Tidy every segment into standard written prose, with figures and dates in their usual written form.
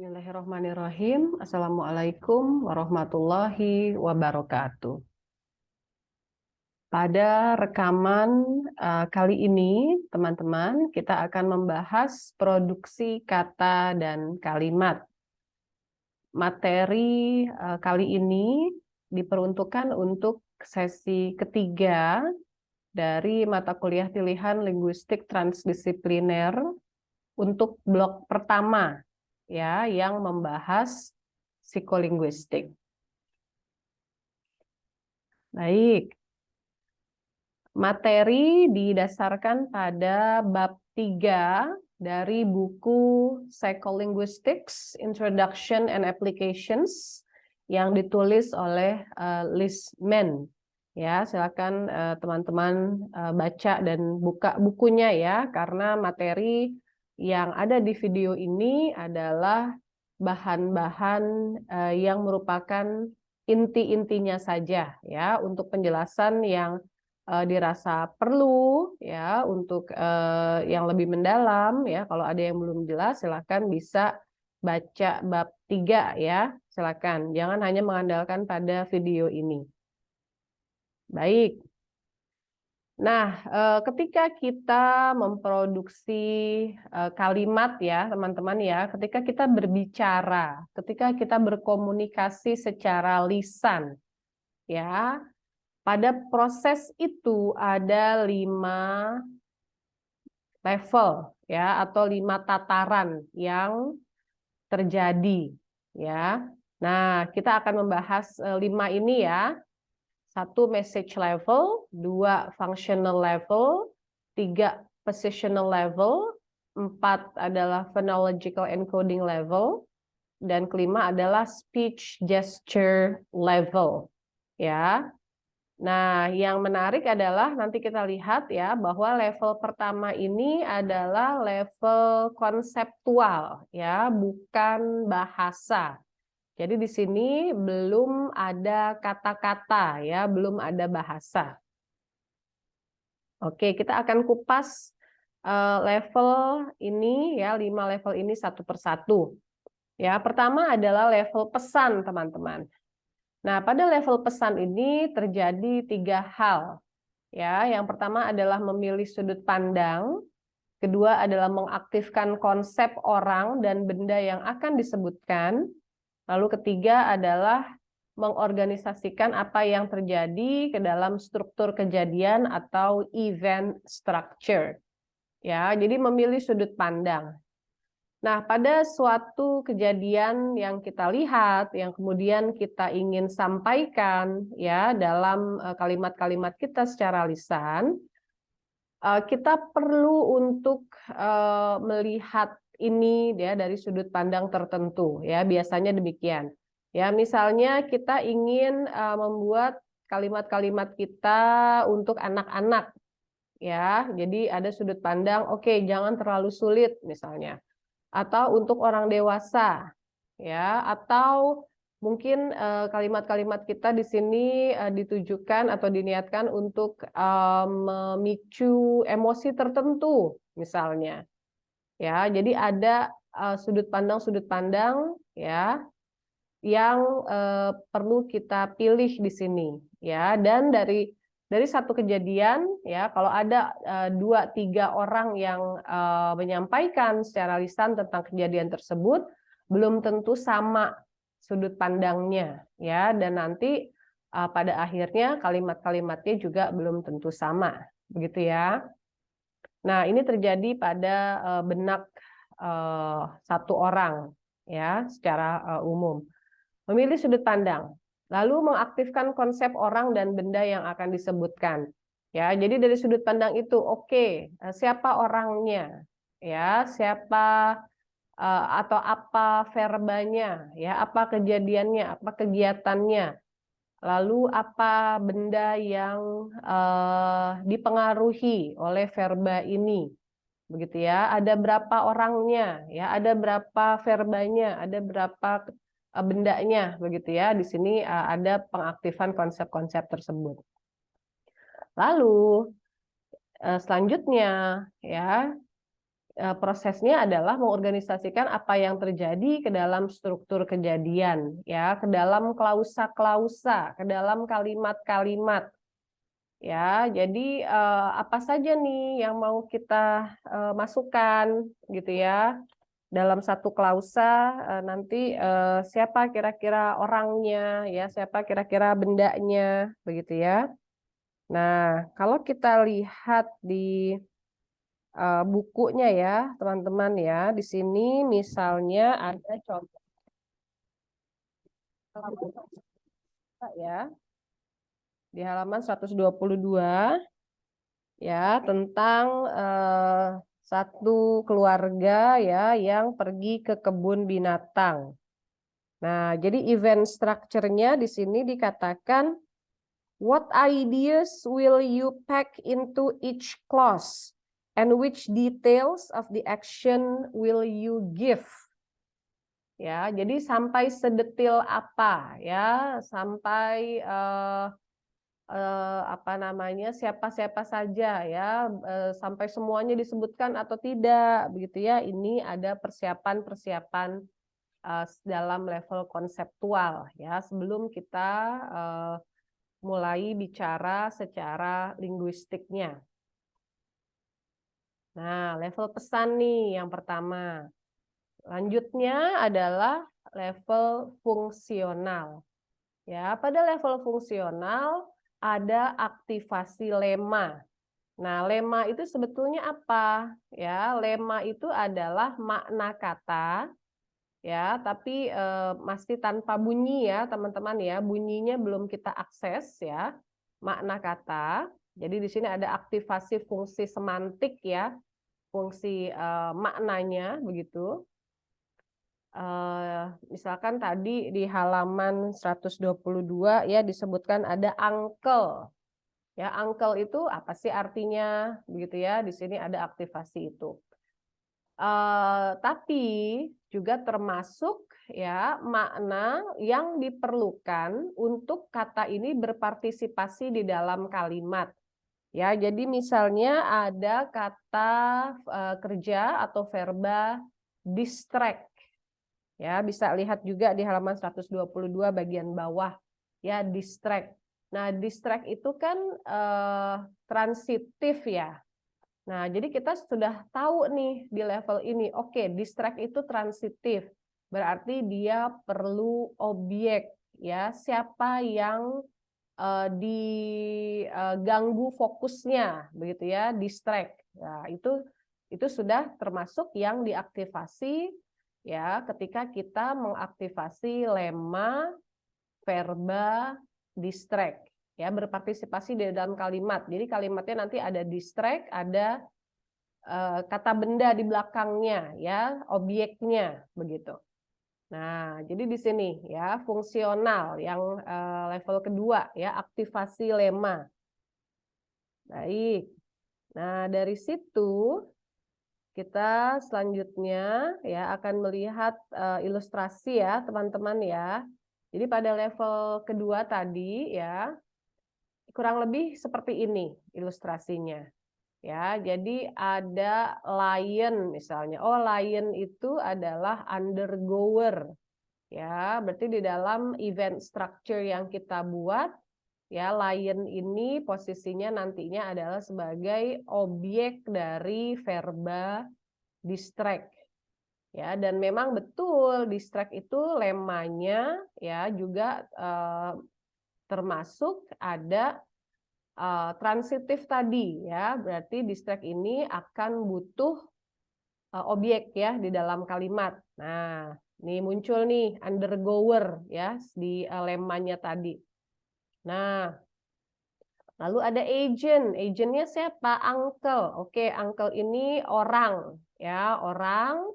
Bismillahirrahmanirrahim. Assalamualaikum warahmatullahi wabarakatuh. Pada rekaman kali ini, teman-teman, kita akan membahas produksi kata dan kalimat. Materi kali ini diperuntukkan untuk sesi ketiga dari mata kuliah pilihan linguistik transdisipliner untuk blok pertama, ya, yang membahas psikolinguistik. Baik, materi didasarkan pada bab 3 dari buku Psycholinguistics, Introduction and Applications yang ditulis oleh Liz Mann. Ya, silakan teman-teman baca dan buka bukunya ya, karena materi yang ada di video ini adalah bahan-bahan yang merupakan inti-intinya saja ya, untuk penjelasan yang dirasa perlu ya untuk yang lebih mendalam ya. Kalau ada yang belum jelas silakan bisa baca bab 3 ya. Silakan, jangan hanya mengandalkan pada video ini. Baik. Nah, ketika kita memproduksi kalimat ya, teman-teman ya, ketika kita berbicara, ketika kita berkomunikasi secara lisan, ya, pada proses itu ada 5 level ya, atau 5 tataran yang terjadi ya. Nah, kita akan membahas 5 ini ya. 1 message level, 2 functional level, 3 positional level, 4 adalah phonological encoding level, dan kelima adalah speech gesture level. Ya. Nah, yang menarik adalah nanti kita lihat ya bahwa level pertama ini adalah level konseptual ya, bukan bahasa. Jadi di sini belum ada kata-kata ya, belum ada bahasa. Oke, kita akan kupas level ini ya, 5 level ini satu persatu. Ya, pertama adalah level pesan, teman-teman. Nah, pada level pesan ini terjadi 3 hal. Ya, yang pertama adalah memilih sudut pandang, kedua adalah mengaktifkan konsep orang dan benda yang akan disebutkan. Lalu ketiga adalah mengorganisasikan apa yang terjadi ke dalam struktur kejadian atau event structure. Ya, jadi memilih sudut pandang. Nah, pada suatu kejadian yang kita lihat, yang kemudian kita ingin sampaikan ya dalam kalimat-kalimat kita secara lisan, kita perlu untuk melihat ini ya dari sudut pandang tertentu ya, biasanya demikian. Ya, misalnya kita ingin membuat kalimat-kalimat kita untuk anak-anak ya. Jadi ada sudut pandang, oke, jangan terlalu sulit misalnya. Atau untuk orang dewasa ya, atau mungkin kalimat-kalimat kita di sini ditujukan atau diniatkan untuk memicu emosi tertentu misalnya. Ya, jadi ada sudut pandang ya yang perlu kita pilih di sini ya. Dan dari satu kejadian ya, kalau ada 2-3 orang yang menyampaikan secara lisan tentang kejadian tersebut, belum tentu sama sudut pandangnya ya, dan nanti pada akhirnya kalimat-kalimatnya juga belum tentu sama, begitu ya. Nah, ini terjadi pada benak satu orang ya secara umum. Memilih sudut pandang, lalu mengaktifkan konsep orang dan benda yang akan disebutkan. Ya, jadi dari sudut pandang itu, oke, siapa orangnya, ya, siapa atau apa verbanya, ya, apa kejadiannya, apa kegiatannya, lalu apa benda yang dipengaruhi oleh verba ini, begitu ya. Ada berapa orangnya, ya, ada berapa verbanya, ada berapa bendanya, begitu ya. Di sini ada pengaktifan konsep-konsep tersebut. Lalu selanjutnya, ya, prosesnya adalah mengorganisasikan apa yang terjadi ke dalam struktur kejadian, ya, ke dalam klausa-klausa, ke dalam kalimat-kalimat. Ya, jadi apa saja nih yang mau kita masukkan gitu ya. Dalam satu klausa nanti siapa kira-kira orangnya, ya, siapa kira-kira bendanya, begitu ya. Nah, kalau kita lihat di bukunya ya, teman-teman ya, di sini misalnya ada contoh ya, di halaman 122 ya, tentang satu keluarga ya yang pergi ke kebun binatang. Nah, jadi event structure-nya di sini dikatakan, what ideas will you pack into each clause? And which details of the action will you give? Ya, jadi sampai sedetil apa ya, sampai apa namanya, siapa-siapa saja ya, sampai semuanya disebutkan atau tidak, begitu ya. Ini ada persiapan-persiapan dalam level konseptual ya, sebelum kita mulai bicara secara linguistiknya. Nah, level pesan nih yang pertama. Lanjutnya adalah level fungsional. Ya, pada level fungsional ada aktivasi lema. Nah, lema itu sebetulnya apa? Ya, lema itu adalah makna kata, ya, tapi masih tanpa bunyi ya, teman-teman ya. Bunyinya belum kita akses ya, makna kata. Jadi di sini ada aktivasi fungsi semantik ya, fungsi maknanya begitu. Misalkan tadi di halaman 122 ya disebutkan ada uncle. Ya, uncle itu apa sih artinya? Begitu ya, di sini ada aktivasi itu. Tapi juga termasuk ya makna yang diperlukan untuk kata ini berpartisipasi di dalam kalimat. Ya, jadi misalnya ada kata kerja atau verba distract. Ya, bisa lihat juga di halaman 122 bagian bawah ya, distract. Nah, distract itu kan transitif ya. Nah, jadi kita sudah tahu nih di level ini, oke, distract itu transitif. Berarti dia perlu objek ya, siapa yang diganggu fokusnya begitu ya, distract. Nah, itu sudah termasuk yang diaktifasi ya ketika kita mengaktifasi lema verba distract ya, berpartisipasi di dalam kalimat. Jadi kalimatnya nanti ada distract, ada kata benda di belakangnya ya, objeknya begitu. Nah, jadi di sini ya fungsional yang level kedua ya, aktivasi lema. Baik. Nah, dari situ kita selanjutnya ya akan melihat ilustrasi ya, teman-teman ya. Jadi pada level kedua tadi ya kurang lebih seperti ini ilustrasinya. Ya, jadi ada lion misalnya. Oh, lion itu adalah undergoer. Ya, berarti di dalam event structure yang kita buat, ya, lion ini posisinya nantinya adalah sebagai objek dari verba distract. Ya, dan memang betul distract itu lemanya ya juga termasuk ada transitif tadi ya, berarti distract ini akan butuh objek ya di dalam kalimat. Nah, ini muncul nih undergoer ya di lemanya tadi. Nah, lalu ada agent. Agentnya siapa? Uncle. Oke, uncle ini orang ya, orang.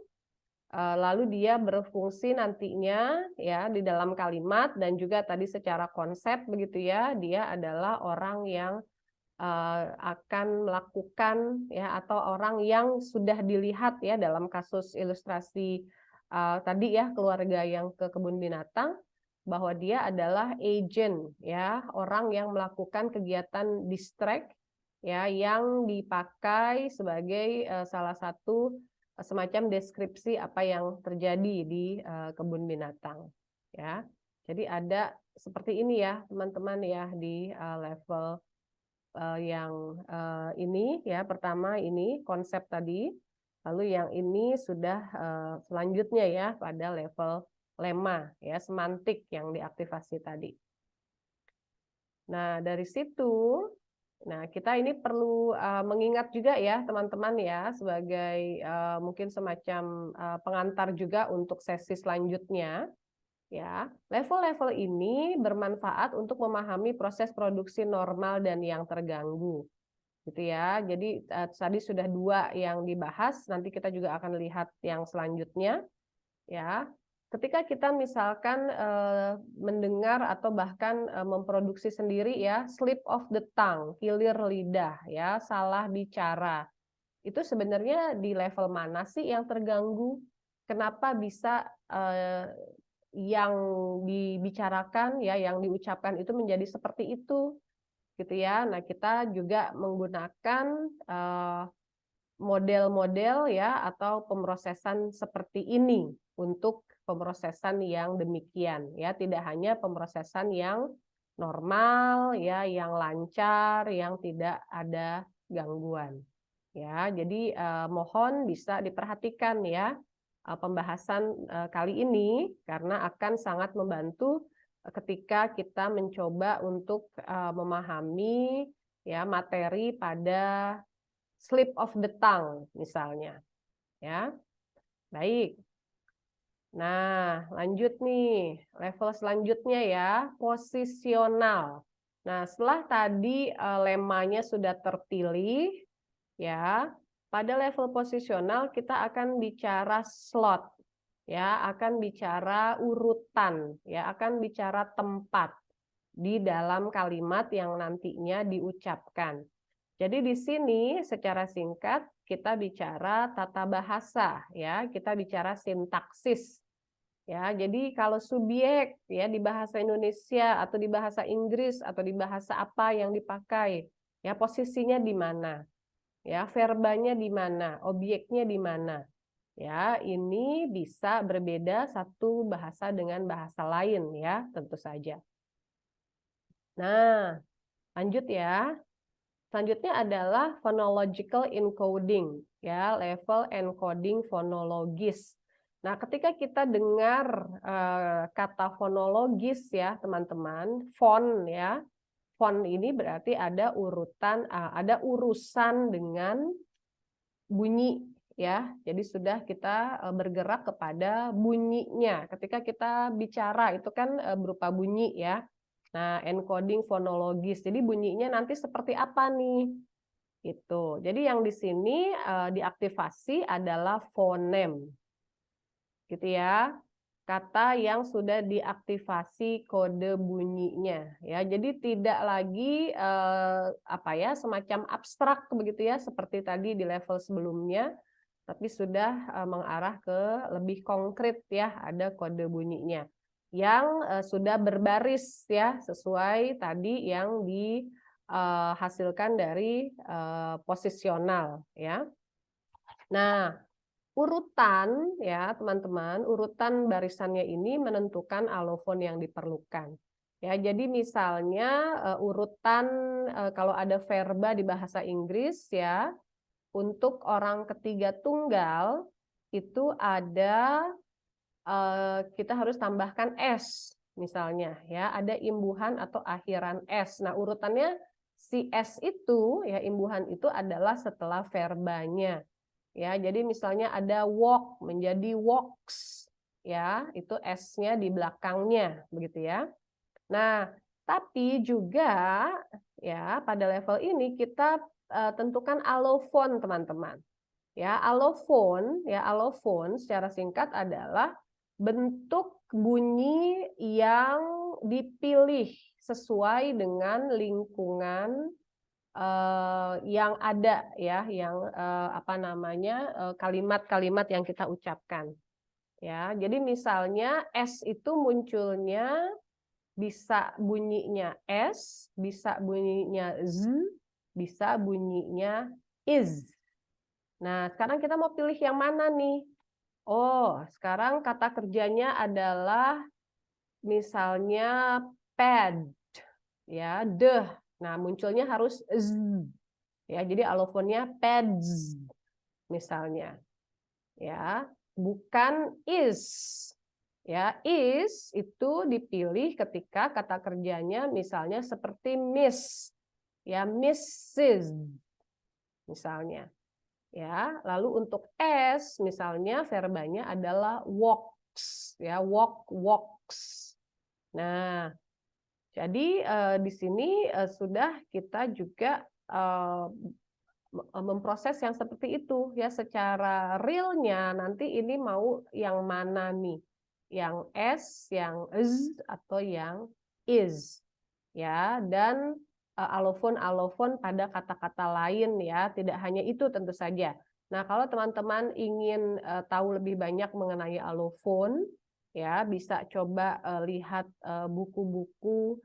Lalu dia berfungsi nantinya ya di dalam kalimat dan juga tadi secara konsep begitu ya, dia adalah orang yang akan melakukan ya, atau orang yang sudah dilihat ya dalam kasus ilustrasi tadi ya, keluarga yang ke kebun binatang, bahwa dia adalah agent ya, orang yang melakukan kegiatan distract ya yang dipakai sebagai salah satu semacam deskripsi apa yang terjadi di kebun binatang, ya. Jadi ada seperti ini ya teman-teman ya di level yang ini ya, pertama ini konsep tadi, lalu yang ini sudah selanjutnya ya pada level lema ya, semantik yang diaktifasi tadi. Nah, dari situ, nah kita ini perlu mengingat juga ya teman-teman ya, sebagai mungkin semacam pengantar juga untuk sesi selanjutnya. Ya, level-level ini bermanfaat untuk memahami proses produksi normal dan yang terganggu, gitu ya. Jadi tadi sudah 2 yang dibahas, nanti kita juga akan lihat yang selanjutnya, ya. Ketika kita misalkan mendengar atau bahkan memproduksi sendiri ya, slip of the tongue, kilir lidah ya, salah bicara. Itu sebenarnya di level mana sih yang terganggu? Kenapa bisa yang dibicarakan ya, yang diucapkan itu menjadi seperti itu, gitu ya. Nah, kita juga menggunakan model-model ya atau pemrosesan seperti ini untuk pemrosesan yang demikian ya, tidak hanya pemrosesan yang normal ya, yang lancar, yang tidak ada gangguan. Ya, jadi mohon bisa diperhatikan ya pembahasan kali ini karena akan sangat membantu ketika kita mencoba untuk memahami ya materi pada slip of the tongue misalnya. Ya. Baik. Nah, lanjut nih, level selanjutnya ya, posisional. Nah, setelah tadi lemanya sudah terpilih, ya, pada level posisional kita akan bicara slot, ya, akan bicara urutan, ya, akan bicara tempat di dalam kalimat yang nantinya diucapkan. Jadi di sini secara singkat kita bicara tata bahasa, ya, kita bicara sintaksis. Ya, jadi kalau subjek ya di bahasa Indonesia atau di bahasa Inggris atau di bahasa apa yang dipakai, ya posisinya di mana, ya verbanya di mana, objeknya di mana, ya ini bisa berbeda satu bahasa dengan bahasa lain ya tentu saja. Nah, lanjut ya. Selanjutnya adalah phonological encoding, ya level encoding fonologis. Nah, ketika kita dengar kata fonologis ya teman-teman, font ya, font ini berarti ada urutan, ada urusan dengan bunyi ya. Jadi sudah kita bergerak kepada bunyinya. Ketika kita bicara itu kan berupa bunyi ya. Nah, encoding fonologis. Jadi bunyinya nanti seperti apa nih? Itu. Jadi yang di sini diaktifasi adalah fonem. Gitu ya. Kata yang sudah diaktifasi kode bunyinya ya. Jadi tidak lagi apa ya semacam abstrak begitu ya seperti tadi di level sebelumnya, tapi sudah mengarah ke lebih konkret ya, ada kode bunyinya yang sudah berbaris ya sesuai tadi yang dihasilkan dari posisional ya. Nah, urutan ya teman-teman, urutan barisannya ini menentukan alofon yang diperlukan. Ya, jadi misalnya urutan kalau ada verba di bahasa Inggris ya, untuk orang ketiga tunggal itu ada kita harus tambahkan S misalnya ya, ada imbuhan atau akhiran S. Nah, urutannya si S itu ya imbuhan itu adalah setelah verbanya. Ya, jadi misalnya ada walk menjadi walks, ya itu S-nya di belakangnya, begitu ya. Nah, tapi juga ya pada level ini kita tentukan alofon teman-teman. Ya, alofon secara singkat adalah bentuk bunyi yang dipilih sesuai dengan lingkungan yang ada ya, yang apa namanya kalimat-kalimat yang kita ucapkan. Ya, jadi misalnya S itu munculnya bisa bunyinya S, bisa bunyinya Z, bisa bunyinya is. Nah, sekarang kita mau pilih yang mana nih? Oh, sekarang kata kerjanya adalah misalnya pad, ya, deh. Nah, munculnya harus z, ya. Jadi alofonnya pads, misalnya, ya, bukan is. Ya, is itu dipilih ketika kata kerjanya misalnya seperti miss, ya, Mrs. misalnya. Ya, lalu untuk s misalnya verbanya adalah walks, ya, walks. Nah, jadi di sini sudah kita juga memproses yang seperti itu, ya, secara realnya nanti ini mau yang mana nih, yang s, yang z, atau yang is, ya. Dan alofon-alofon pada kata-kata lain, ya, tidak hanya itu tentu saja. Nah, kalau teman-teman ingin tahu lebih banyak mengenai alofon, ya, bisa coba lihat buku-buku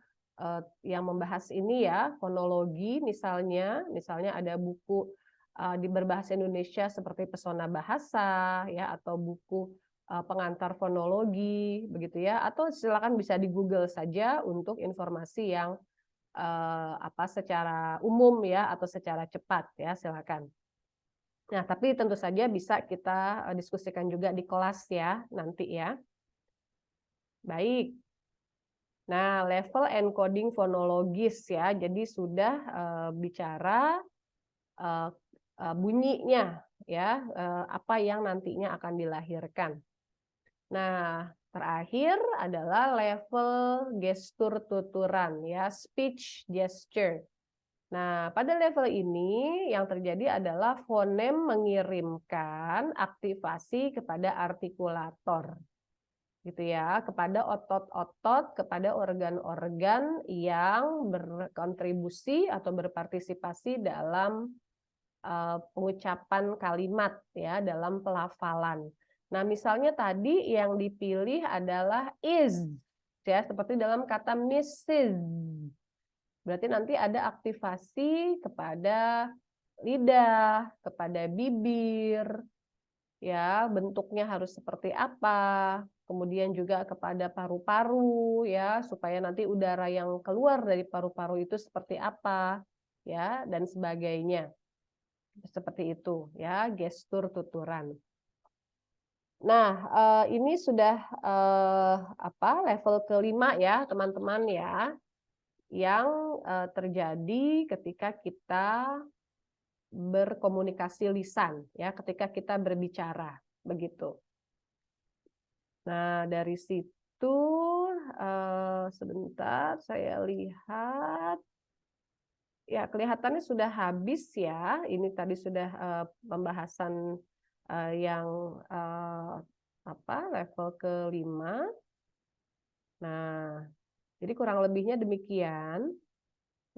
yang membahas ini, ya, fonologi misalnya ada buku di berbahasa Indonesia seperti Pesona Bahasa, ya, atau buku pengantar fonologi, begitu ya, atau silakan bisa di Google saja untuk informasi yang secara umum, ya, atau secara cepat, ya, silakan. Nah, tapi tentu saja bisa kita diskusikan juga di kelas, ya, nanti, ya. Baik. Nah, level encoding fonologis, ya, jadi sudah bicara bunyinya, ya, apa yang nantinya akan dilahirkan. Nah, terakhir adalah level gestur tuturan, ya, speech gesture. Nah, pada level ini yang terjadi adalah fonem mengirimkan aktivasi kepada artikulator, gitu ya, kepada otot-otot, kepada organ-organ yang berkontribusi atau berpartisipasi dalam pengucapan kalimat, ya, dalam pelafalan. Nah, misalnya tadi yang dipilih adalah is, ya, seperti dalam kata Mrs. Berarti nanti ada aktivasi kepada lidah, kepada bibir, ya, bentuknya harus seperti apa, kemudian juga kepada paru-paru, ya, supaya nanti udara yang keluar dari paru-paru itu seperti apa, ya, dan sebagainya. Seperti itu, ya, gestur tuturan. Nah, ini sudah level kelima, ya, teman-teman, ya, yang terjadi ketika kita berkomunikasi lisan, ya, ketika kita berbicara, begitu. Nah, dari situ sebentar saya lihat. Ya, kelihatannya sudah habis, ya. Ini tadi sudah pembahasan yang level kelima. Nah, jadi kurang lebihnya demikian.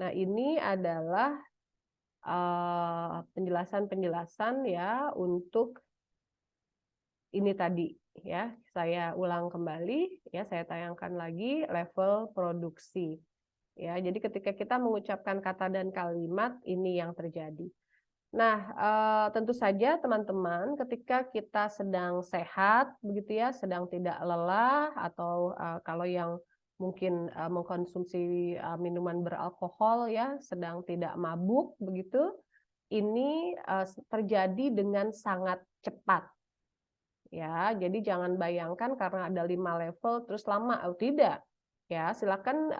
Nah, ini adalah penjelasan-penjelasan, ya, untuk ini tadi, ya. Saya ulang kembali, ya, saya tayangkan lagi level produksi. Ya, jadi ketika kita mengucapkan kata dan kalimat, ini yang terjadi. Nah, tentu saja teman-teman, ketika kita sedang sehat, begitu ya, sedang tidak lelah, atau kalau yang mungkin mengkonsumsi minuman beralkohol, ya, sedang tidak mabuk, begitu, ini terjadi dengan sangat cepat. Ya, jadi jangan bayangkan karena ada 5 level terus lama, tidak. Ya, silakan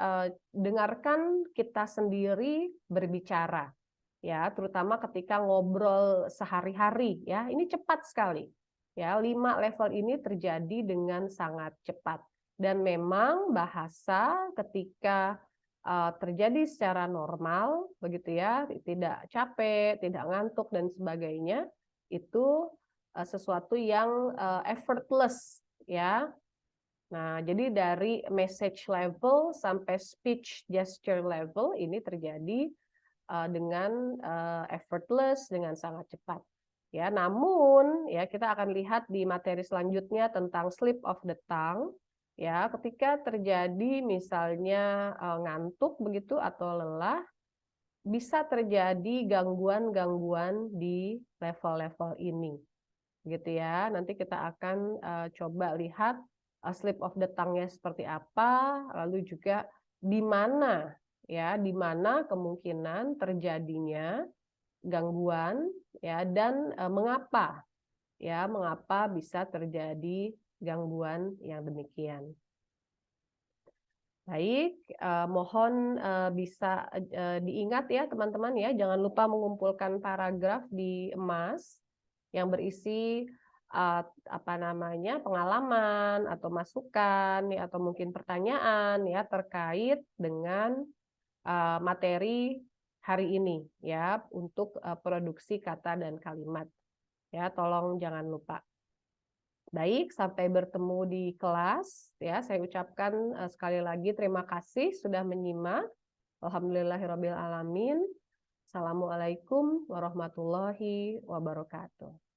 dengarkan kita sendiri berbicara, ya, terutama ketika ngobrol sehari-hari, ya, ini cepat sekali, ya, 5 level ini terjadi dengan sangat cepat. Dan memang bahasa ketika terjadi secara normal, begitu ya, tidak capek, tidak ngantuk dan sebagainya, itu sesuatu yang effortless, ya. Nah, jadi dari message level sampai speech gesture level ini terjadi dengan effortless, dengan sangat cepat. Ya, namun ya kita akan lihat di materi selanjutnya tentang slip of the tongue. Ya, ketika terjadi misalnya ngantuk begitu atau lelah, bisa terjadi gangguan-gangguan di level-level ini, gitu ya. Nanti kita akan coba lihat slip of the tongue-nya seperti apa, lalu juga di mana ya, di mana kemungkinan terjadinya gangguan ya, dan mengapa ya, mengapa bisa terjadi gangguan yang demikian. Baik, mohon bisa diingat ya teman-teman ya, jangan lupa mengumpulkan paragraf di emas yang berisi apa namanya, pengalaman atau masukan ya, atau mungkin pertanyaan ya terkait dengan materi hari ini ya, untuk produksi kata dan kalimat ya, tolong jangan lupa. Baik, sampai bertemu di kelas ya. Saya ucapkan sekali lagi terima kasih sudah menyimak. Alhamdulillahirabbil alamin. Assalamualaikum warahmatullahi wabarakatuh.